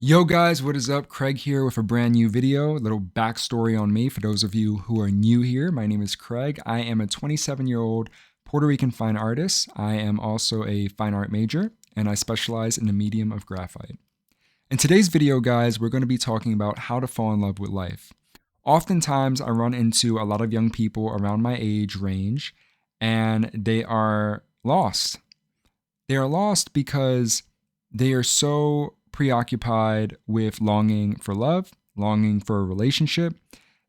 Yo guys, what is up? Craig here with a brand new video. A little backstory on me for those of you who are new here. My name is Craig. I am a 27-year-old Puerto Rican fine artist. I am also a fine art major and I specialize in the medium of graphite. In today's video, guys, we're going to be talking about how to fall in love with life. Oftentimes, I run into a lot of young people around my age range and they are lost. They are lost because they are so preoccupied with longing for love, longing for a relationship.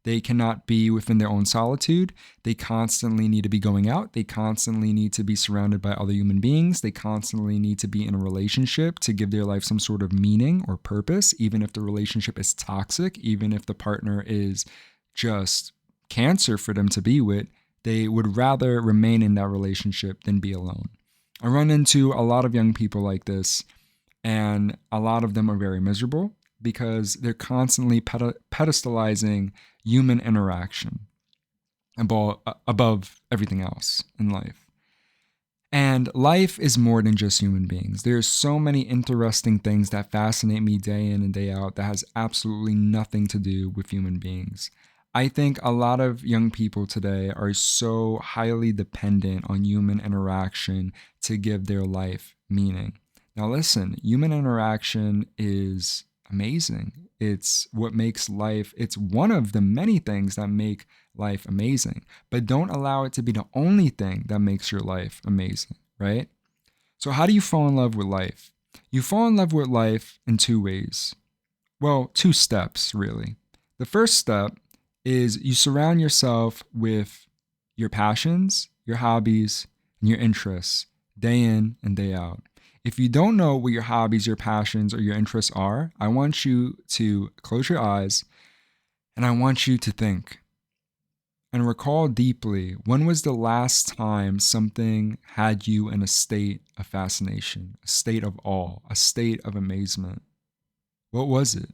They cannot be within their own solitude. They constantly need to be going out. They constantly need to be surrounded by other human beings. They constantly need to be in a relationship to give their life some sort of meaning or purpose, even if the relationship is toxic, even if the partner is just cancer for them to be with. They would rather remain in that relationship than be alone. I run into a lot of young people like this, and a lot of them are very miserable because they're constantly pedestalizing human interaction above everything else in life. And life is more than just human beings. There's so many interesting things that fascinate me day in and day out that has absolutely nothing to do with human beings. I think a lot of young people today are so highly dependent on human interaction to give their life meaning. Now, listen, human interaction is amazing. It's what makes life, it's one of the many things that make life amazing, but don't allow it to be the only thing that makes your life amazing, right? So, how do you fall in love with life? You fall in love with life in two ways. Well, two steps, really. The first step is you surround yourself with your passions, your hobbies, and your interests day in and day out. If you don't know what your hobbies, your passions, or your interests are, I want you to close your eyes and I want you to think and recall deeply, when was the last time something had you in a state of fascination, a state of awe, a state of amazement? What was it?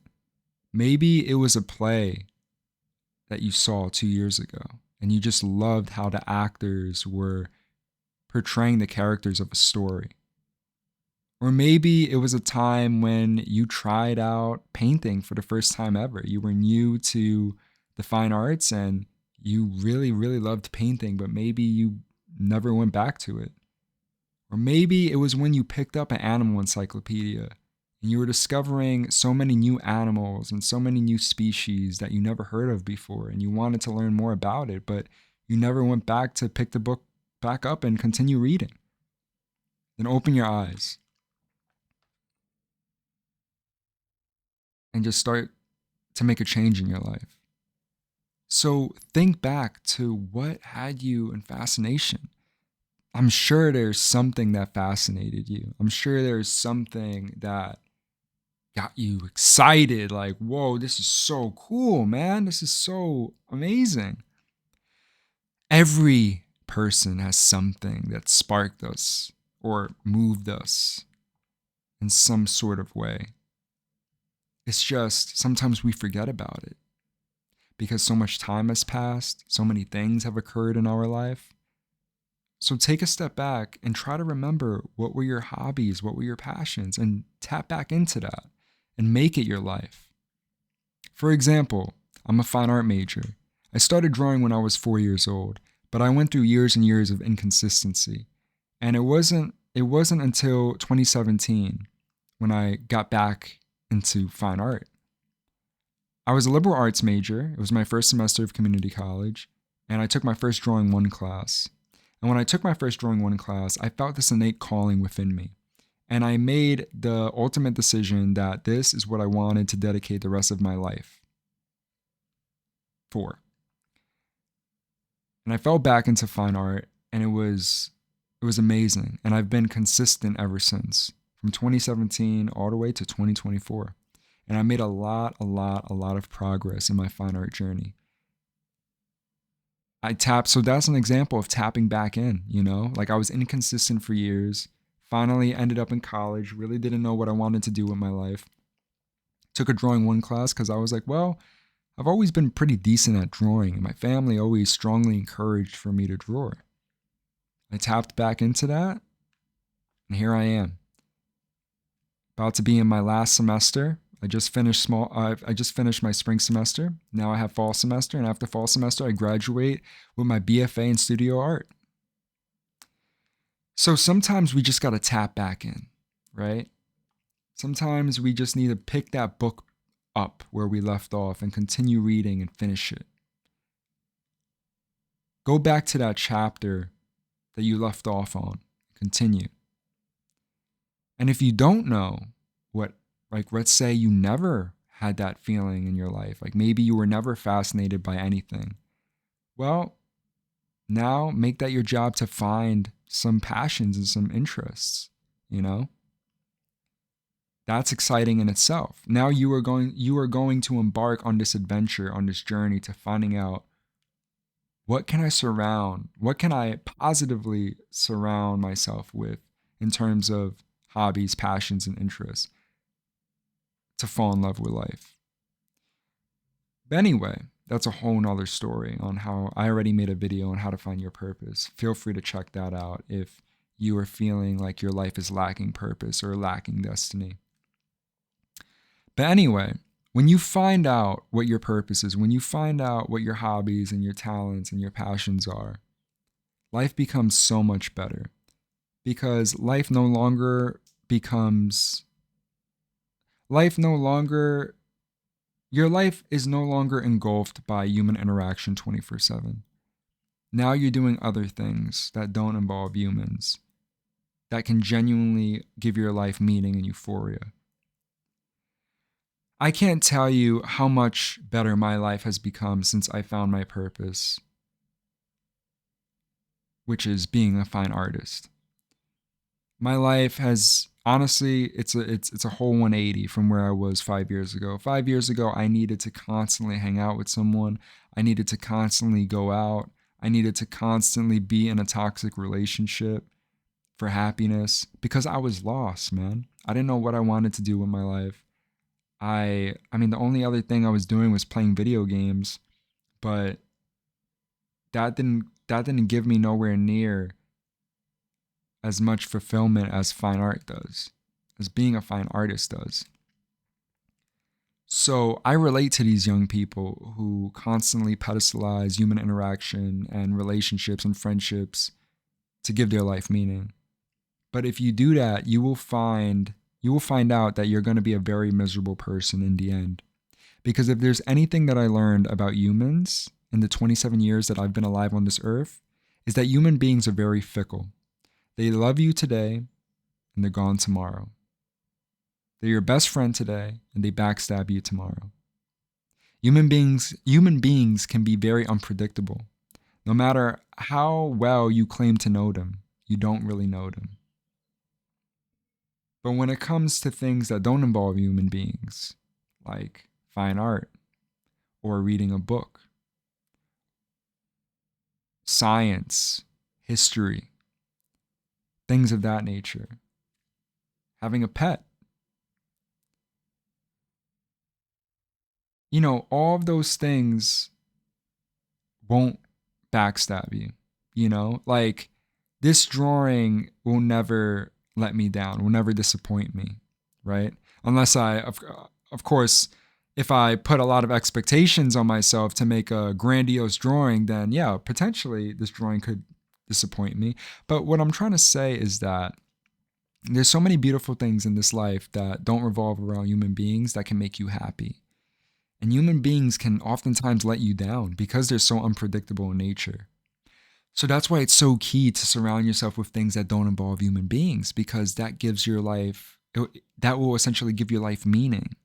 Maybe it was a play that you saw 2 years ago and you just loved how the actors were portraying the characters of a story. Or maybe it was a time when you tried out painting for the first time ever. You were new to the fine arts and you really, really loved painting, but maybe you never went back to it. Or maybe it was when you picked up an animal encyclopedia and you were discovering so many new animals and so many new species that you never heard of before and you wanted to learn more about it, but you never went back to pick the book back up and continue reading. Then open your eyes and just start to make a change in your life. So think back to what had you in fascination. I'm sure there's something that fascinated you. I'm sure there's something that got you excited. Like, whoa, this is so cool, man. This is so amazing. Every person has something that sparked us or moved us in some sort of way. It's just sometimes we forget about it because so much time has passed, so many things have occurred in our life. So take a step back and try to remember what were your hobbies, what were your passions, and tap back into that and make it your life. For example, I'm a fine art major. I started drawing when I was 4 years old, but I went through years and years of inconsistency. And it wasn't until 2017 when I got back into fine art. I was a liberal arts major. It was my first semester of community college, and I took my first drawing one class. And when I took my first drawing one class, I felt this innate calling within me. And I made the ultimate decision that this is what I wanted to dedicate the rest of my life for. And I fell back into fine art and it was amazing. And I've been consistent ever since, from 2017 all the way to 2024. And I made a lot of progress in my fine art journey. So that's an example of tapping back in, like I was inconsistent for years, finally ended up in college, really didn't know what I wanted to do with my life. Took a drawing one class because I was like, well, I've always been pretty decent at drawing, and my family always strongly encouraged for me to draw. I tapped back into that, and here I am, about to be in my last semester I just finished my spring semester. Now I have fall semester, and after fall semester, I graduate with my BFA in studio art. So sometimes we just got to tap back in, right? Sometimes we just need to pick that book up where we left off and continue reading and finish it. Go back to that chapter that you left off on. Continue. And if you don't know what, like, let's say you never had that feeling in your life, like maybe you were never fascinated by anything. Well, now make that your job to find some passions and some interests, you know? That's exciting in itself. Now you are going to embark on this adventure, on this journey to finding out what can I positively surround myself with in terms of hobbies, passions, and interests to fall in love with life. But anyway, that's a whole nother story on how I already made a video on how to find your purpose. Feel free to check that out if you are feeling like your life is lacking purpose or lacking destiny. But anyway, when you find out what your purpose is, when you find out what your hobbies and your talents and your passions are, life becomes so much better because your life is no longer engulfed by human interaction 24/7. Now you're doing other things that don't involve humans that can genuinely give your life meaning and euphoria. I can't tell you how much better my life has become since I found my purpose, which is being a fine artist. My life has honestly, it's a whole 180 from where I was 5 years ago. 5 years ago, I needed to constantly hang out with someone. I needed to constantly go out. I needed to constantly be in a toxic relationship for happiness because I was lost, man. I didn't know what I wanted to do with my life. I mean, the only other thing I was doing was playing video games, but that didn't give me nowhere near as much fulfillment as fine art does, as being a fine artist does. So I relate to these young people who constantly pedestalize human interaction and relationships and friendships to give their life meaning. But if you do that, you will find out that you're going to be a very miserable person in the end. Because if there's anything that I learned about humans in the 27 years that I've been alive on this earth, is that human beings are very fickle. They love you today and they're gone tomorrow. They're your best friend today and they backstab you tomorrow. Human beings can be very unpredictable. No matter how well you claim to know them, you don't really know them. But when it comes to things that don't involve human beings, like fine art or reading a book, science, history, things of that nature, having a pet, all of those things won't backstab you. Like this drawing will never let me down, will never disappoint me, right? Unless of course, if I put a lot of expectations on myself to make a grandiose drawing, then yeah, potentially this drawing could disappoint me. But what I'm trying to say is that there's so many beautiful things in this life that don't revolve around human beings that can make you happy. And human beings can oftentimes let you down because they're so unpredictable in nature. So that's why it's so key to surround yourself with things that don't involve human beings, because that will essentially give your life meaning.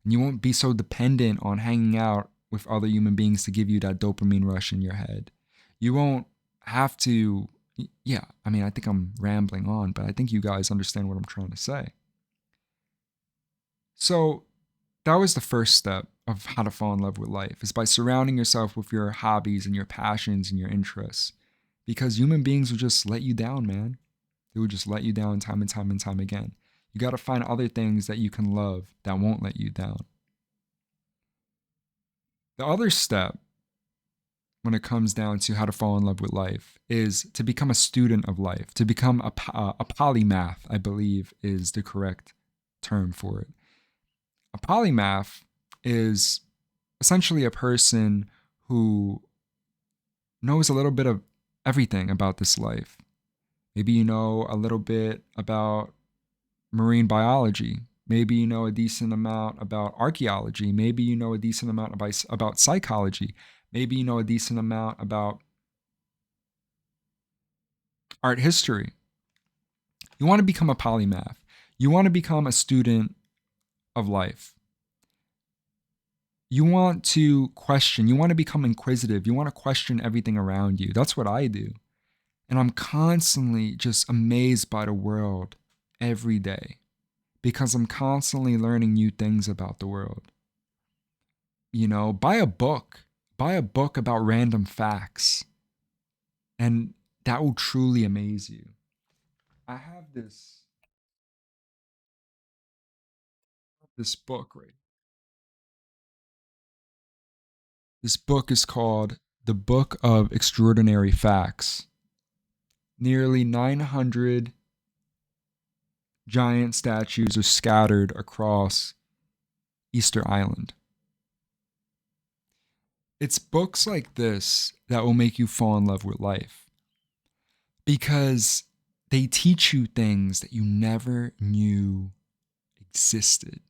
And you won't be so dependent on hanging out with other human beings to give you that dopamine rush in your head. You won't have to, I think I'm rambling on, but I think you guys understand what I'm trying to say. So that was the first step of how to fall in love with life, is by surrounding yourself with your hobbies and your passions and your interests. Because human beings will just let you down, man. They will just let you down time and time and time again. You got to find other things that you can love that won't let you down. The other step when it comes down to how to fall in love with life is to become a student of life, to become a polymath, I believe is the correct term for it. A polymath is essentially a person who knows a little bit of everything about this life. Maybe you know a little bit about marine biology. Maybe you know a decent amount about archaeology. Maybe you know a decent amount about psychology. Maybe you know a decent amount about art history. You want to become a polymath. You want to become a student of life. You want to question. You want to become inquisitive. You want to question everything around you. That's what I do. And I'm constantly just amazed by the world every day because I'm constantly learning new things about the world. You know, buy a book. Buy a book about random facts, and that will truly amaze you. I have this book right. This book is called The Book of Extraordinary Facts. Nearly 900 giant statues are scattered across Easter Island. It's books like this that will make you fall in love with life because they teach you things that you never knew existed.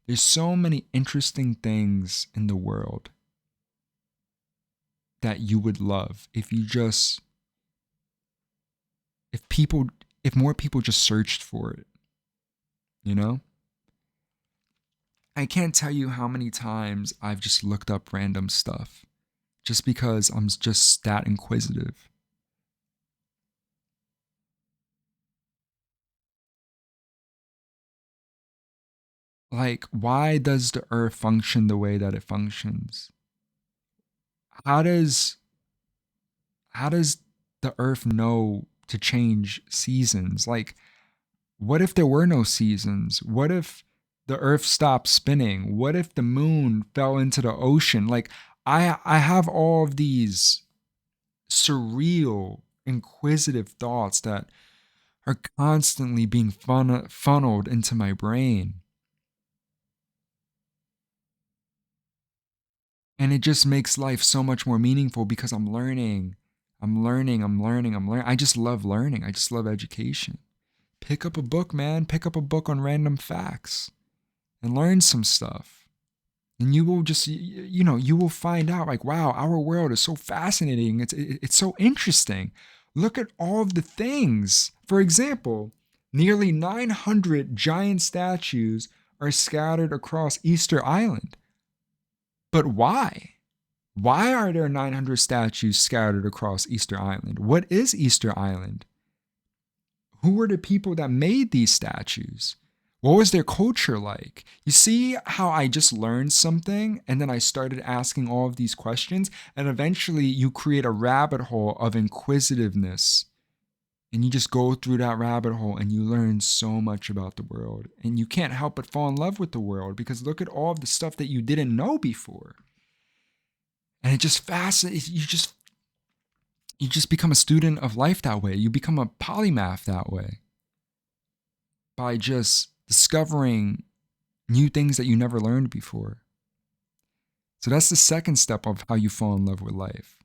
There's so many interesting things in the world that you would love if people if more people just searched for it, you know? I can't tell you how many times I've just looked up random stuff just because I'm just that inquisitive. Like, why does the earth function the way that it functions? How does how does the earth know to change seasons? Like, what if there were no seasons? What if the earth stopped spinning? What if the moon fell into the ocean? Like, I have all of these surreal, inquisitive thoughts that are constantly being funneled into my brain. And it just makes life so much more meaningful because I'm learning. I just love learning. I just love education. Pick up a book, man. Pick up a book on random facts and learn some stuff. And you will just, you will find out like, wow, our world is so fascinating. It's so interesting. Look at all of the things. For example, nearly 900 giant statues are scattered across Easter Island. But why? Why are there 900 statues scattered across Easter Island? What is Easter Island? Who were the people that made these statues? What was their culture like? You see how I just learned something and then I started asking all of these questions, and eventually you create a rabbit hole of inquisitiveness. And you just go through that rabbit hole and you learn so much about the world. And you can't help but fall in love with the world because look at all of the stuff that you didn't know before. And it just fascinates you just become a student of life that way. You become a polymath that way by just discovering new things that you never learned before. So that's the second step of how you fall in love with life.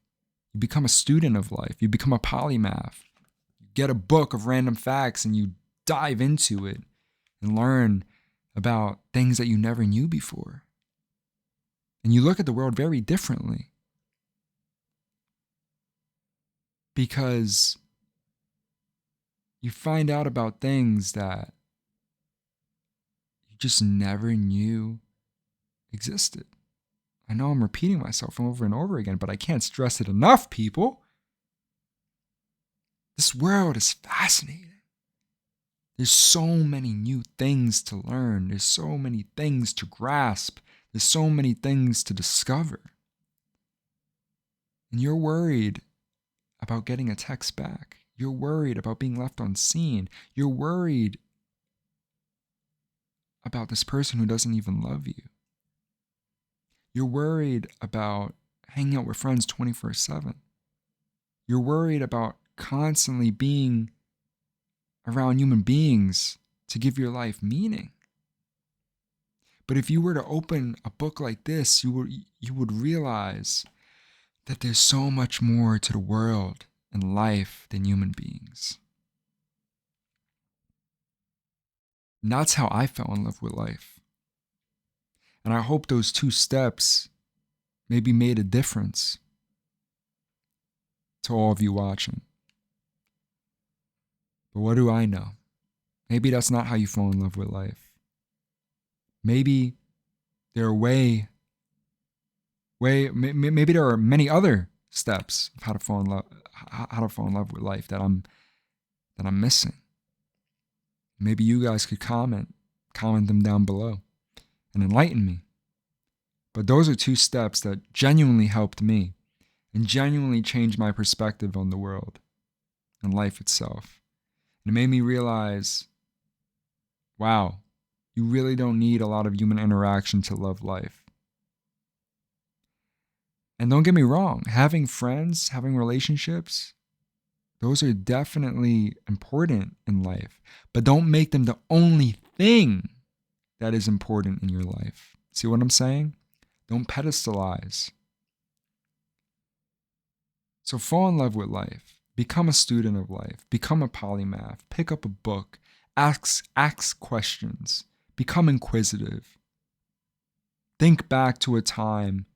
You become a student of life. You become a polymath. You get a book of random facts and you dive into it and learn about things that you never knew before. And you look at the world very differently because you find out about things that you just never knew existed. I know I'm repeating myself over and over again, but I can't stress it enough, people. This world is fascinating. There's so many new things to learn. There's so many things to grasp. There's so many things to discover. And you're worried about getting a text back. You're worried about being left unseen. You're worried about this person who doesn't even love you. You're worried about hanging out with friends 24/7. You're worried about constantly being around human beings to give your life meaning. But if you were to open a book like this, you would realize that there's so much more to the world and life than human beings. And that's how I fell in love with life. And I hope those 2 steps maybe made a difference to all of you watching. But what do I know? Maybe that's not how you fall in love with life. Maybe there are maybe there are many other steps of how to fall in love with life that I'm missing. Maybe you guys could comment them down below and enlighten me. But those are 2 steps that genuinely helped me and genuinely changed my perspective on the world and life itself. And it made me realize, wow, you really don't need a lot of human interaction to love life. And don't get me wrong, having friends, having relationships, those are definitely important in life. But don't make them the only thing that is important in your life. See what I'm saying? Don't pedestalize. So fall in love with life. Become a student of life. Become a polymath. Pick up a book. Ask questions. Become inquisitive. Think back to a time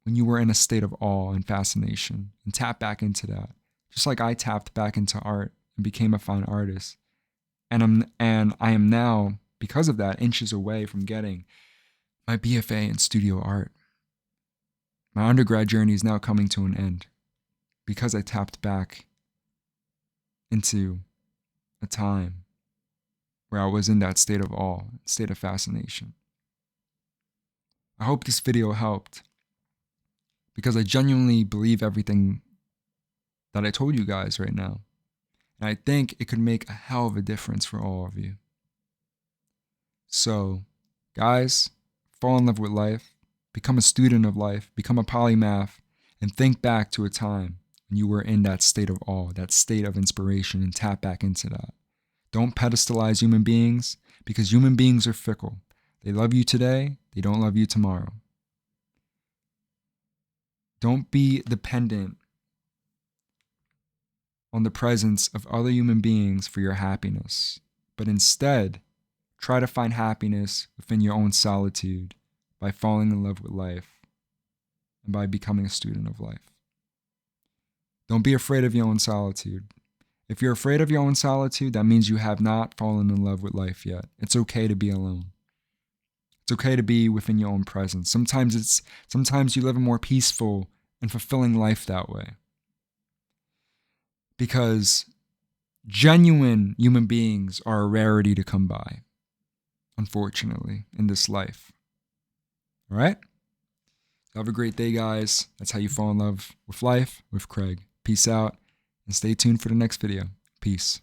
when you were in a state of awe and fascination, and tap back into that. Just like I tapped back into art and became a fine artist. And I am now, because of that, inches away from getting my BFA in studio art. My undergrad journey is now coming to an end because I tapped back into a time where I was in that state of awe, state of fascination. I hope this video helped because I genuinely believe everything that I told you guys right now. And I think it could make a hell of a difference for all of you. So, guys, fall in love with life, become a student of life, become a polymath, and think back to a time when you were in that state of awe, that state of inspiration, and tap back into that. Don't pedestalize human beings because human beings are fickle. They love you today, they don't love you tomorrow. Don't be dependent on the presence of other human beings for your happiness, but instead, try to find happiness within your own solitude by falling in love with life and by becoming a student of life. Don't be afraid of your own solitude. If you're afraid of your own solitude, that means you have not fallen in love with life yet. It's okay to be alone. It's okay to be within your own presence. Sometimes you live a more peaceful and fulfilling life that way. Because genuine human beings are a rarity to come by, unfortunately, in this life. All right? Have a great day, guys. That's how you fall in love with life with Craig. Peace out, and stay tuned for the next video. Peace.